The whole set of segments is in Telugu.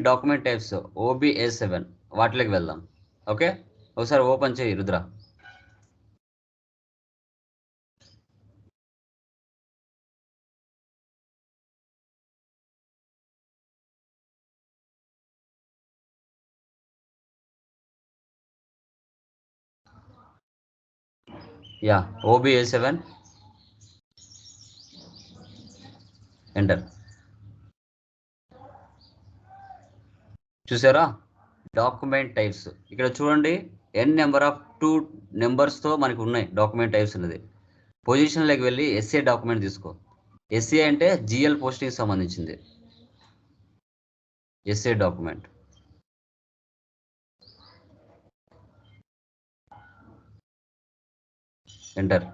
డాక్యుమెంట్ టైప్స్ OBA7 వాటిలోకి వెళ్దాం. ఓకే, ఒకసారి ఓపెన్ చేయి రుద్ర. Yeah, OBA7 enter. చూసారా డాక్యుమెంట్ టైప్స్ ఇక్కడ చూడండి. n నెంబర్ ఆఫ్ 2 నెంబర్స్తో మనకు ఉన్నాయి డాక్యుమెంట్ టైప్స్ అనేది. పొజిషన్లోకి వెళ్ళి ఎస్ఏ డాక్యుమెంట్ తీసుకో. ఎస్ఏ అంటే జిఎల్ పోస్టింగ్ సంబంధించింది. SA document enter.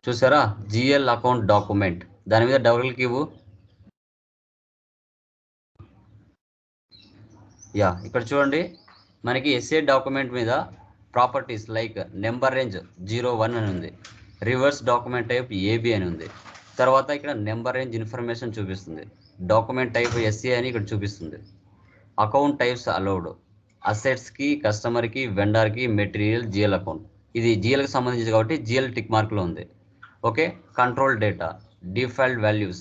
చూసారా జిఎల్ అకౌంట్ డాక్యుమెంట్, దాని మీద డబుల్ క్లిక్ ఇవ్వు. యా, ఇక్కడ చూడండి మనకి ఎస్ఏ డాక్యుమెంట్ మీద ప్రాపర్టీస్ లైక్ నెంబర్ రేంజ్ 01 అని ఉంది. రివర్స్ డాక్యుమెంట్ టైప్ ఏబి అని ఉంది. తర్వాత ఇక్కడ నెంబర్ రేంజ్ ఇన్ఫర్మేషన్ చూపిస్తుంది. డాక్యుమెంట్ టైప్ ఎస్ఏ అని ఇక్కడ చూపిస్తుంది. అకౌంట్ టైప్స్ అలౌడ్, అసెట్స్కి, కస్టమర్కి, వెండర్కి, మెటీరియల్, జిఎల్ అకౌంట్. ఇది జిఎల్కి సంబంధించి కాబట్టి జిఎల్ టిక్ మార్క్లో ఉంది. Okay, control data, default values,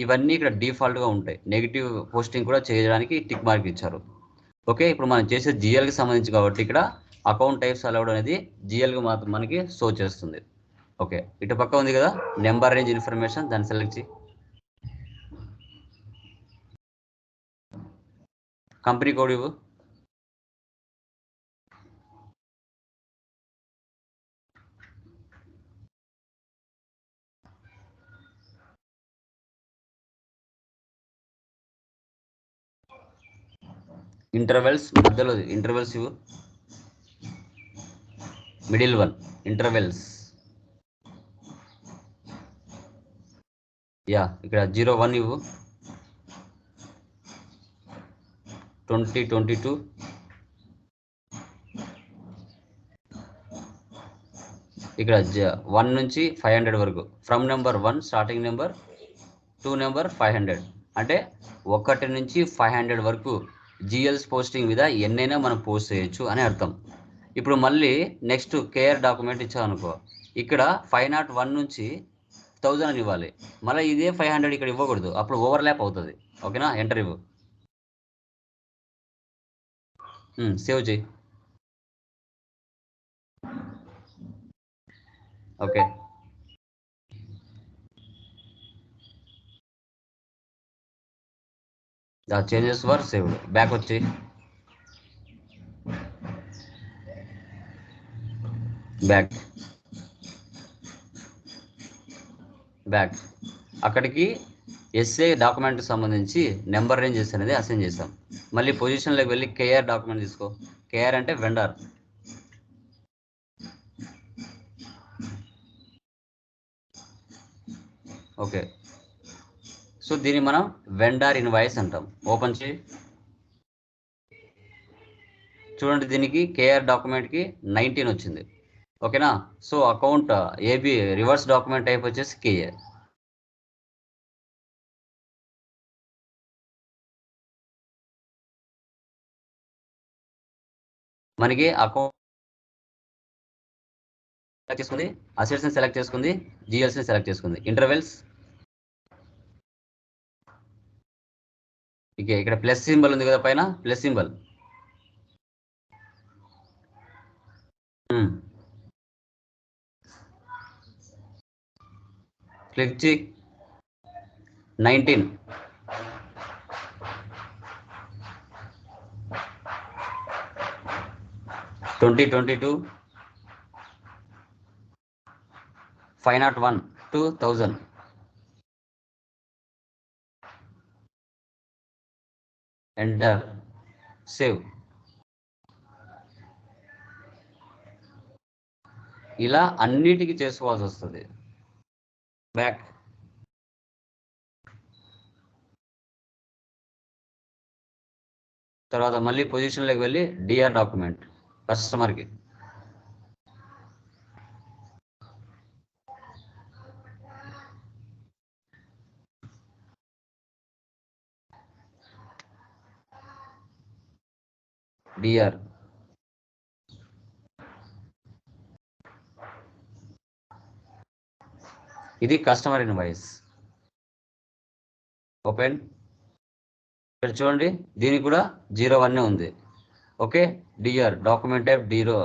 ఇవన్నీ ఇక్కడ డిఫాల్ట్గా ఉంటాయి. నెగిటివ్ పోస్టింగ్ కూడా చేయడానికి టిక్ మార్క్ ఇచ్చారు. ఓకే, ఇప్పుడు మనం చేసే జిఎల్కి సంబంధించి కాబట్టి ఇక్కడ అకౌంట్ టైప్స్ అలౌడ్ అనేది జిఎల్కి మాత్రం మనకి షో చేస్తుంది. ఓకే, ఇటు పక్క ఉంది కదా నెంబర్ రేంజ్ ఇన్ఫర్మేషన్, దాన్ని సెలెక్ట్ చేయి. కంపెనీ కోడ్ ఇవ్వు. ఇంటర్వెల్స్ మధ్యలో ఇంటర్వెల్స్ ఇవ్వు. Middle one intervals. యా, ఇక్కడ 01 ఇవ్వు. 2022 ఇక్కడ 1 నుంచి 500 వరకు. From number 1 starting number 2 number 500 అంటే 1 నుంచి 500 వరకు జిఎల్స్ పోస్టింగ్ మీద ఎన్నైనా మనం పోస్ట్ చేయొచ్చు అని అర్థం. ఇప్పుడు మళ్ళీ నెక్స్ట్ కేఆర్ డాక్యుమెంట్ ఇచ్చామనుకో, ఇక్కడ 501 నుంచి 1000 అని ఇవ్వాలి. మళ్ళీ ఇదే 500 ఇక్కడ ఇవ్వకూడదు, అప్పుడు ఓవర్లాప్ అవుతుంది. ఓకేనా, ఎంటర్ ఇవ్వు. సేవ్ చేయి. Okay, the changes were saved. Back వచ్చి బ్యాక్ అక్కడికి ఎస్ఏ డాక్యుమెంట్కి సంబంధించి నెంబర్ రేంజెస్ అనేది అసైన్ చేస్తాం. మళ్ళీ పొజిషన్లోకి వెళ్ళి కేఆర్ డాక్యుమెంట్ తీసుకో. కేఆర్ అంటే వెండర్. ఓకే, సో దీన్ని మనం వెండర్ ఇన్వాయిస్ అంటాం. ఓపెన్ చేయి. చూడండి దీనికి కేఆర్ డాక్యుమెంట్కి 19 వచ్చింది. ఓకేనా, so account AB reverse document type వచ్చేసి కేఆర్. మనకి అకౌంట్ సెలెక్ట్ చేసుకుంది, అసెట్స్ని సెలెక్ట్ చేసుకుంది, జిఎల్స్ని సెలెక్ట్ చేసుకుంది. ఇంటర్వెల్స్ ఇక్కడ ప్లస్ సింబల్ ఉంది కదా పైన, ప్లస్ సింబల్ క్లిక్ చేయి. 19 2022 501 to 1000 ఎంటర్. సేవ్. ఇలా అన్నిటికీ చేసుకోవాల్సి వస్తుంది. బ్యాక్. తర్వాత మళ్ళీ పొజిషన్లోకి వెళ్ళి డిఆర్ డాక్యుమెంట్ కస్టమర్కి. డిఆర్ ఇది కస్టమర్ ఇన్వాయిస్. ఓపెన్. ఇక్కడ చూడండి దీనికి కూడా 01 ఉంది. ఓకే, డిఆర్ డాక్యుమెంట్ టైప్ డీరో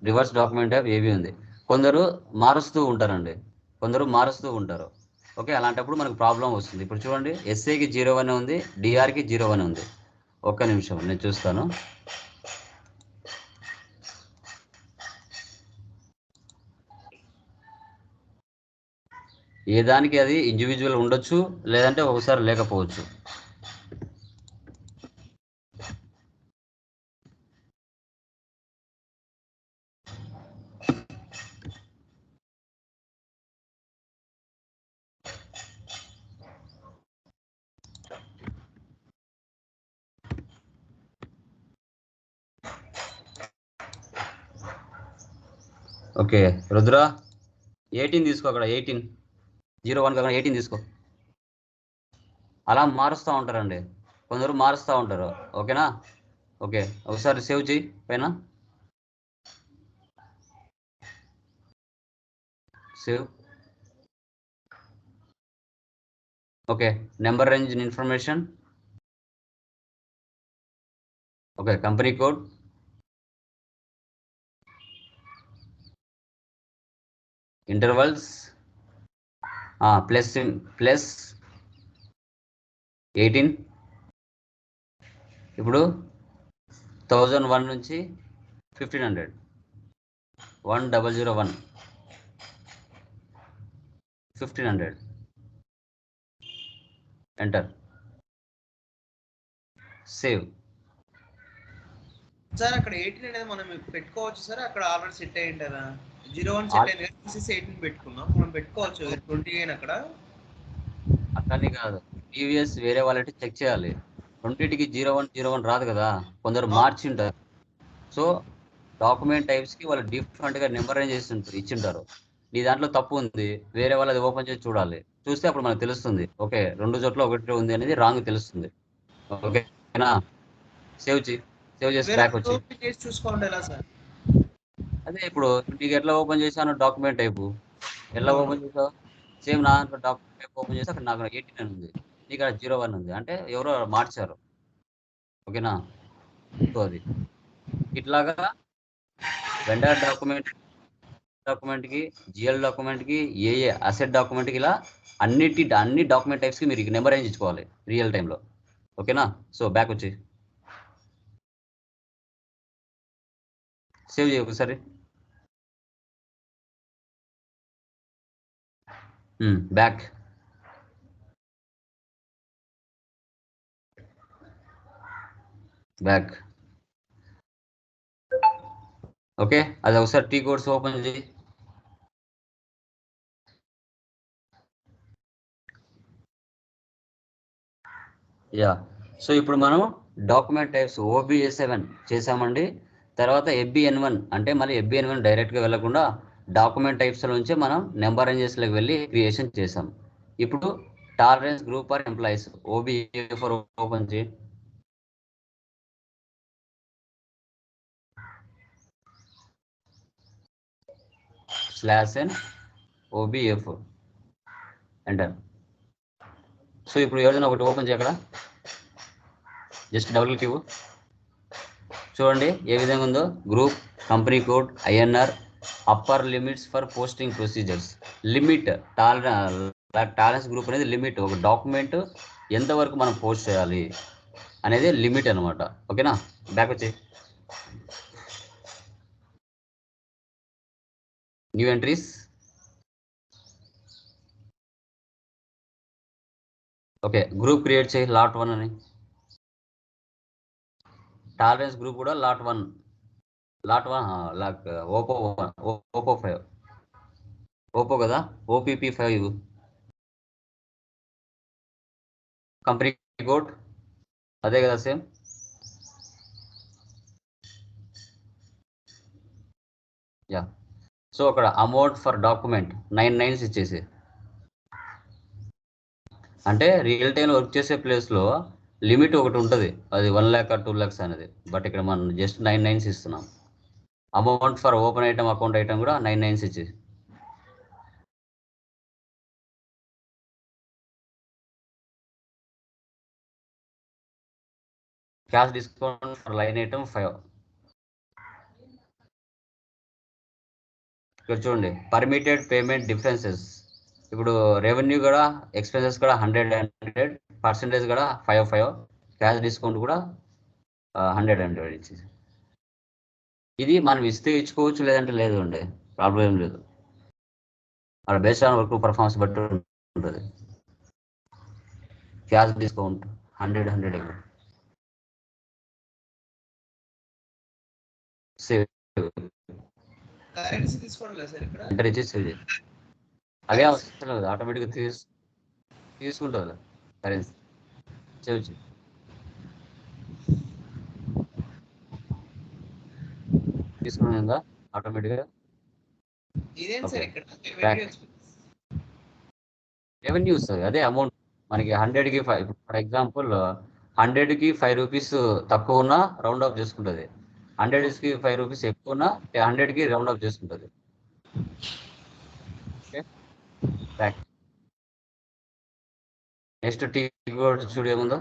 రివర్స్ డాక్యుమెంట్ టైప్ ఏబి ఉంది. కొందరు మారుస్తూ ఉంటారు. ఓకే, అలాంటప్పుడు మనకు ప్రాబ్లం వస్తుంది. ఇప్పుడు చూడండి ఎస్ఏకి 01 ఉంది, డిఆర్కి 01 ఉంది. ఒక్క నిమిషం నేను చూస్తాను. ఏ దానికి అది ఇండివిజువల్ ఉండొచ్చు, లేదంటే ఒకసారి లేకపోవచ్చు. ఓకే రుద్ర 18 తీసుకో, అక్కడ 18 01 కాకుండా 18 తీసుకో. అలా మారుస్తూ ఉంటారండి, కొందరు మారుస్తూ ఉంటారు. ఓకేనా? ఓకే, ఒకసారి సేవ్ చేయి పైన. Save. Okay, number range information. Okay, company code, intervals plus 18. ఇప్పుడు 1001 నుంచి 1500 1001 1500 ఎంటర్. సేవ్. సార్ అక్కడ 18 అనేది మనం పెట్టుకోవచ్చు సార్, అక్కడ ఆల్రెడీ సెట్ అయ్యి ఉంటుందా? 01 సెట్ అయింది కదా, 18 పెట్టుకున్నాం, మనం పెట్టుకోవచ్చు 20 అయిన అక్కడ. అక్కడని కాదు, టీవీఎస్ వేరే వాళ్ళకి చెక్ చేయాలి. 20కి 01 రాదు కదా, కొందరు మార్చి ఉంటారు. సో డాక్యుమెంట్ టైప్స్కి వాళ్ళు డిఫరెంట్గా నెంబర్ రేంజ్ ఇచ్చింటారు. నీ దాంట్లో తప్పు ఉంది, వేరే వాళ్ళది ఓపెన్ చేసి చూడాలి. చూస్తే అప్పుడు మనకు తెలుస్తుంది. ఓకే, 2 చోట్ల ఒకటి ఉంది అనేది రాంగ్ తెలుస్తుంది. ఓకేనా? సేవ్ చేసి బ్యాక్ వచ్చి చూసుకోండి ఎలా సార్. అదే ఇప్పుడు నీకు ఎట్లా ఓపెన్ చేశాను డాక్యుమెంట్ టైపు, ఎట్లా ఓపెన్ చేసావు? సేమ్ నా దాంట్లో డాక్యుమెంట్ టైప్ ఓపెన్ చేస్తే అక్కడ నాకు 18 ఉంది, నీకు అక్కడ 01 ఉంది. అంటే ఎవరో మార్చారు. ఓకేనా? సో అది ఇట్లాగా వెండర్ డాక్యుమెంట్కి, జిఎల్ డాక్యుమెంట్కి, ఏఏ అసెట్ డాక్యుమెంట్కి, ఇలా అన్ని డాక్యుమెంట్ టైప్స్కి మీరు నెంబర్ రేంజ్ ఇచ్చుకోవాలి రియల్ టైంలో. ఓకేనా? సో బ్యాక్ వచ్చి సేవ్ చేయ ఒకసారి. బ్యాక్. ఓకే, అది ఒకసారి టీ కోడ్స్ ఓపెన్ చేయి. యా, సో ఇప్పుడు మనం డాక్యుమెంట్ టైప్స్ OBA7 చేసామండి. తర్వాత FBN1 అంటే మళ్ళీ FBN1 డైరెక్ట్గా వెళ్ళకుండా డాక్యుమెంట్ టైప్స్ నుంచి మనం నెంబర్ రేంజెస్లోకి వెళ్ళి క్రియేషన్ చేసాం. ఇప్పుడు tolerance group or employees OBA4 open చేయి. /n OBA4 enter. సో ఇప్పుడు ఏదైనా ఒకటి ఓపెన్ చేయ, అక్కడ జస్ట్ డబుల్ క్లిక్. చూడండి ఏ విధంగా ఉందో. Group, company code, INR, upper limits for posting procedures, limit tolerance group అనేది లిమిట్. ఒక డాక్యుమెంట్ ఎంతవరకు మనం పోస్ట్ చేయాలి అనేది లిమిట్ అనమాట. ఓకేనా? బ్యాక్ వచ్చి new entries. Okay, group create చేయి lot 1 అని. టాలరెన్స్ గ్రూప్ కూడా lot 1 ఓపో 5 ఓపో కదా, OPP5. కంపెనీ కోడ్ అదే కదా, సేమ్. యా, సో అక్కడ అమౌంట్ ఫర్ డాక్యుమెంట్ 9 9 ఇచ్చేసి, అంటే రియల్ టైంలో వర్క్ చేసే ప్లేస్లో లిమిట్ ఒకటి ఉంటుంది, అది 1 lakh 2 lakhs అనేది. బట్ ఇక్కడ మనం జస్ట్ 9 nines ఇస్తున్నాం. Amount for open item account item కూడా 9 nines ఇచ్చి. Cash discount for line item 5. ఇక్కడ చూడండి పర్మిటెడ్ పేమెంట్ డిఫరెన్సెస్. ఇప్పుడు రెవెన్యూ కూడా ఎక్స్పెన్సెస్ కూడా 100 పర్సెంటేజ్ కూడా 5 క్యాష్ డిస్కౌంట్ కూడా 100 ఇచ్చి. ఇది మనం ఇస్తే ఇచ్చుకోవచ్చు, లేదంటే లేదు అండి, ప్రాబ్లం ఏం లేదు. అక్కడ బేస్డ్ ఆన్ వర్క్ పర్ఫార్మెన్స్ బట్టి ఉంటుంది. క్యాష్ డిస్కౌంట్ 100 సేవ్ కరెన్సీ తీసుకోవడం లేదు సార్ ఇక్కడ. ఎంటర్ ఇచ్చి సేవ్ చేయాలి. అదే అవసరం లేదు, ఆటోమేటిక్గా తీసుకుంటుంది కరెన్సీ. సేవ్ చేయి. తీసుకున్నా ఆటోమేటిక్గా. ఇదేం సార్ Okay. ఇక్కడ Back. రెవెన్యూ వస్తుంది, అదే అమౌంట్ మనకి 100కి 5. ఫర్ ఎగ్జాంపుల్ 100కి 5 రూపీస్ తక్కువ ఉన్నా రౌండ్ ఆఫ్ చేసుకుంటుంది, 100కి 5 రూపీస్ ఎక్కువ ఉన్నా 100కి రౌండ్ ఆఫ్ చేసుకుంటుంది. Okay, back. Next T code చూడు ఏముందో.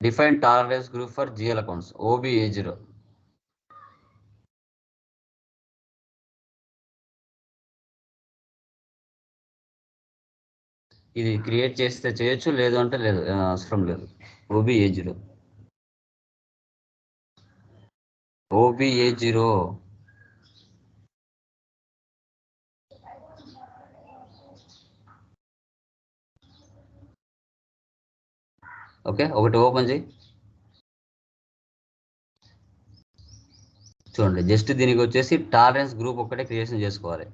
Define tolerance group for GL accounts OBA0. ఇది క్రియేట్ చేస్తే చేయొచ్చు, లేదు అంటే లేదు, అవసరం లేదు. OBA0. ఓకే, ఒకటి ఓపెన్ చేయి. చూడండి జస్ట్ దీనికి వచ్చేసి టాలరెన్స్ గ్రూప్ ఒక్కటే క్రియేషన్ చేసుకోవాలి.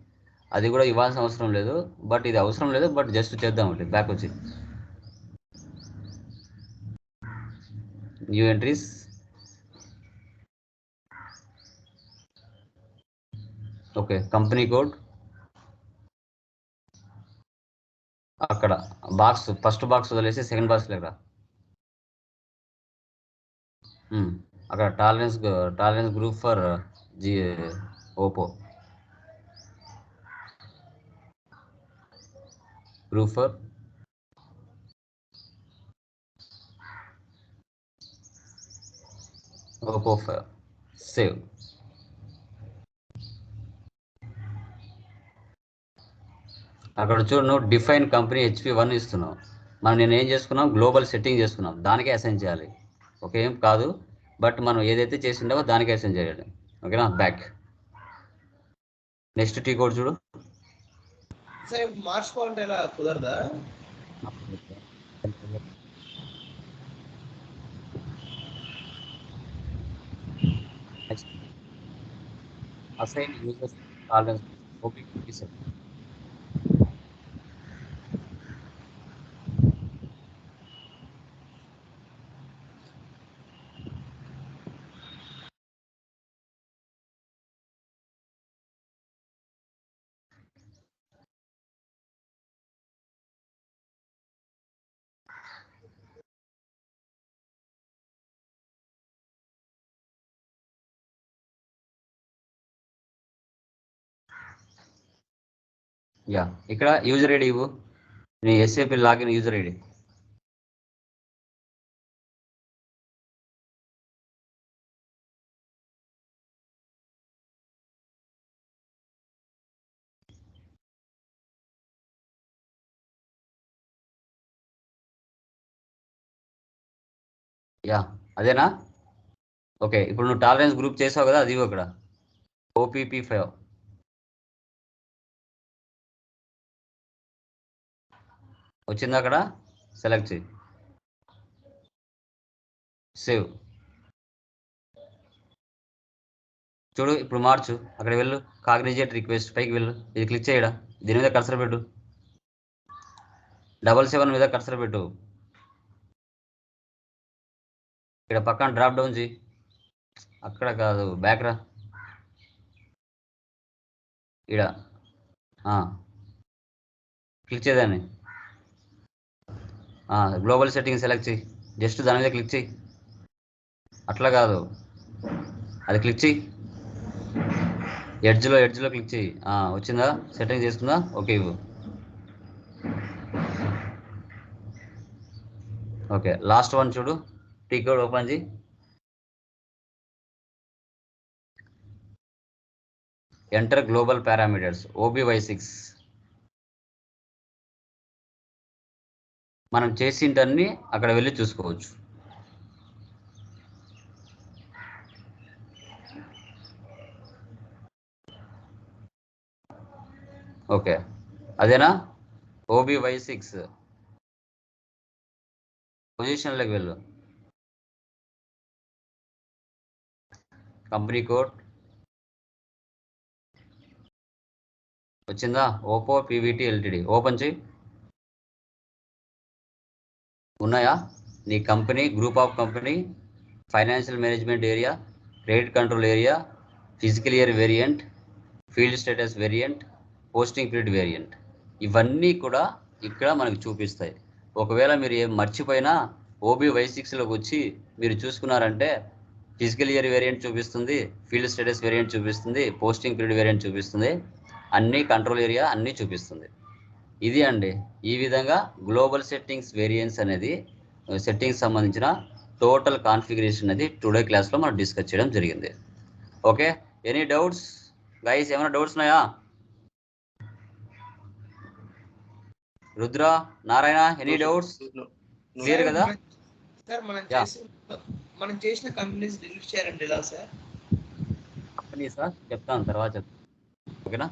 అది కూడా ఇవ్వాల్సిన అవసరం లేదు, బట్ ఇది అవసరం లేదు, బట్ జస్ట్ చేద్దాం. ఒకటి బ్యాక్ వచ్చి new entries. Okay, company code అక్కడ బాక్స్, ఫస్ట్ బాక్స్ వదిలేసి సెకండ్ బాక్స్ దగ్గర అక్కడ tolerance group for Oppo, group for Oppo 5. Save. అక్కడ చూడు నువ్వు డిఫైన్ కంపెనీ HP1 ఇస్తున్నావు. మనం నేను ఏం చేసుకున్నాం, గ్లోబల్ సెట్టింగ్ చేసుకున్నాం, దానికే అసైన్ చేయాలి. ఓకే, ఏం కాదు, బట్ మనం ఏదైతే చేసిండవో దానికే అసైన్ చేయాలి. ఓకేనా, బ్యాక్. నెక్స్ట్ టీ కోడ్ చూడు. సార్ మార్చుకోవాలంటే ఎలా కుదరదా? Next assign users tolerance OP57. Yeah, ఇక్కడ యూజర్ ఐడి ఇవ్వు, నీ SAP login user ID. Yeah, అదేనా? ఓకే, ఇప్పుడు నువ్వు టాలరెన్స్ గ్రూప్ చేసావు కదా, అది ఇవ్వు అక్కడ OPP5. వచ్చింది అక్కడ, సెలెక్ట్ చేయి, సేవ్. చూడు ఇప్పుడు మార్చు, అక్కడ వెళ్ళు, కాగ్నిజేట్ రిక్వెస్ట్ పైకి వెళ్ళు, ఇది క్లిక్ చేయడా, దీని మీద కర్సర్ పెట్టు, 77 మీద కర్సర్ పెట్టు, ఇక్కడ పక్కన డ్రాప్ డౌన్ చేయి, అక్కడ కాదు, బ్యాక్ రా, ఇక్కడ క్లిక్ చేయదాన్ని. గ్లోబల్ సెట్టింగ్ సెలెక్ట్ చేయి, జస్ట్ దాని మీద క్లిక్ చేయి. అట్లా కాదు, అది క్లిక్ చేయి, ఎడ్జ్లో క్లిక్ చేయి. వచ్చిందా? సెట్టింగ్ చేసుకుందా? ఓకే ఇవ్వు. ఓకే, లాస్ట్ వన్ చూడు, టీ కోడ్ ఓపెన్ చేయి. Enter global parameters OBY6. మనం చేసింటన్ని అక్కడ వెళ్ళి చూసుకోవచ్చు. ఓకే, అదేనా? OBY6 పొజిషన్లోకి వెళ్ళు. కంపెనీ కోడ్ వచ్చిందా? ఓపో పీవీటీ ఎల్టీడీ ఓపెన్ చేయి. ఉన్నాయా? నీ company, group of company, financial management area, credit control area, physical year variant, field status variant, posting period variant, ఇవన్నీ కూడా ఇక్కడ మనకు చూపిస్తాయి. ఒకవేళ మీరు ఏం మర్చిపోయినా OBY6లోకి వచ్చి మీరు చూసుకున్నారంటే ఫిజికల్ ఇయర్ వేరియంట్ చూపిస్తుంది, ఫీల్డ్ స్టేటస్ వేరియంట్ చూపిస్తుంది, పోస్టింగ్ పీరియడ్ వేరియంట్ చూపిస్తుంది, అన్ని కంట్రోల్ ఏరియా అన్నీ చూపిస్తుంది. ఇది అండి, ఈ విధంగా గ్లోబల్ సెట్టింగ్స్ వేరియన్స్ అనేది సెట్టింగ్స్ సంబంధించిన టోటల్ కాన్ఫిగరేషన్ అనేది టుడే క్లాస్లో మనం డిస్కస్ చేయడం జరిగింది. Okay, any doubts guys? ఏమైనా డౌట్స్ ఉన్నాయా? Rudra, Narayana, any doubts? Clear కదా? సార్ మనం చేసిన కంపెనీస్ డిలీట్ చేయాలంటే ఎలా సార్? కంపెనీసా చెప్తాను, తర్వాత చెప్తాను. ఓకేనా?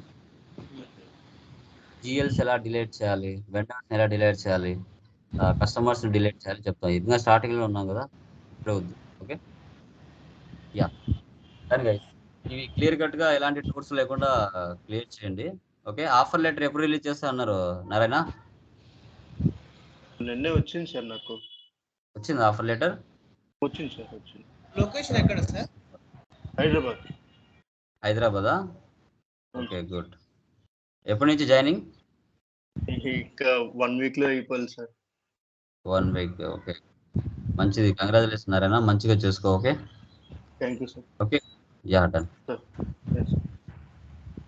GLs ఎలా డిలీట్ చేయాలి, వెండర్స్ ఎలా డిలీట్ చేయాలి, కస్టమర్స్ని డిలీట్ చేయాలి చెప్తాను. ఇంకా స్టార్టింగ్లో ఉన్నాం కదా, ఇప్పుడే వద్దు. Okay, yeah done guys. ఇవి క్లియర్ కట్గా ఎలాంటి డౌట్స్ లేకుండా క్లియర్ చేయండి. ఓకే, ఆఫర్ లెటర్ ఎప్పుడు రిలీజ్ చేస్తా అన్నారు నారాయణ? నిన్నే వచ్చింది సార్, నాకు వచ్చింది ఆఫర్ లెటర్? వచ్చింది సార్, వచ్చింది. లొకేషన్ ఎక్కడ సార్? హైదరాబాదా? Okay, good. ఎప్పటి నుంచి జాయినింగ్? ఇంకా 1 వీక్లో అయిపోవాలి సార్. 1 వీక్. ఓకే, మంచిది, కంగ్రాచులేషన్ నారాయణ, మంచిగా చేసుకో. Okay, thank you sir. Okay, yeah done. Sir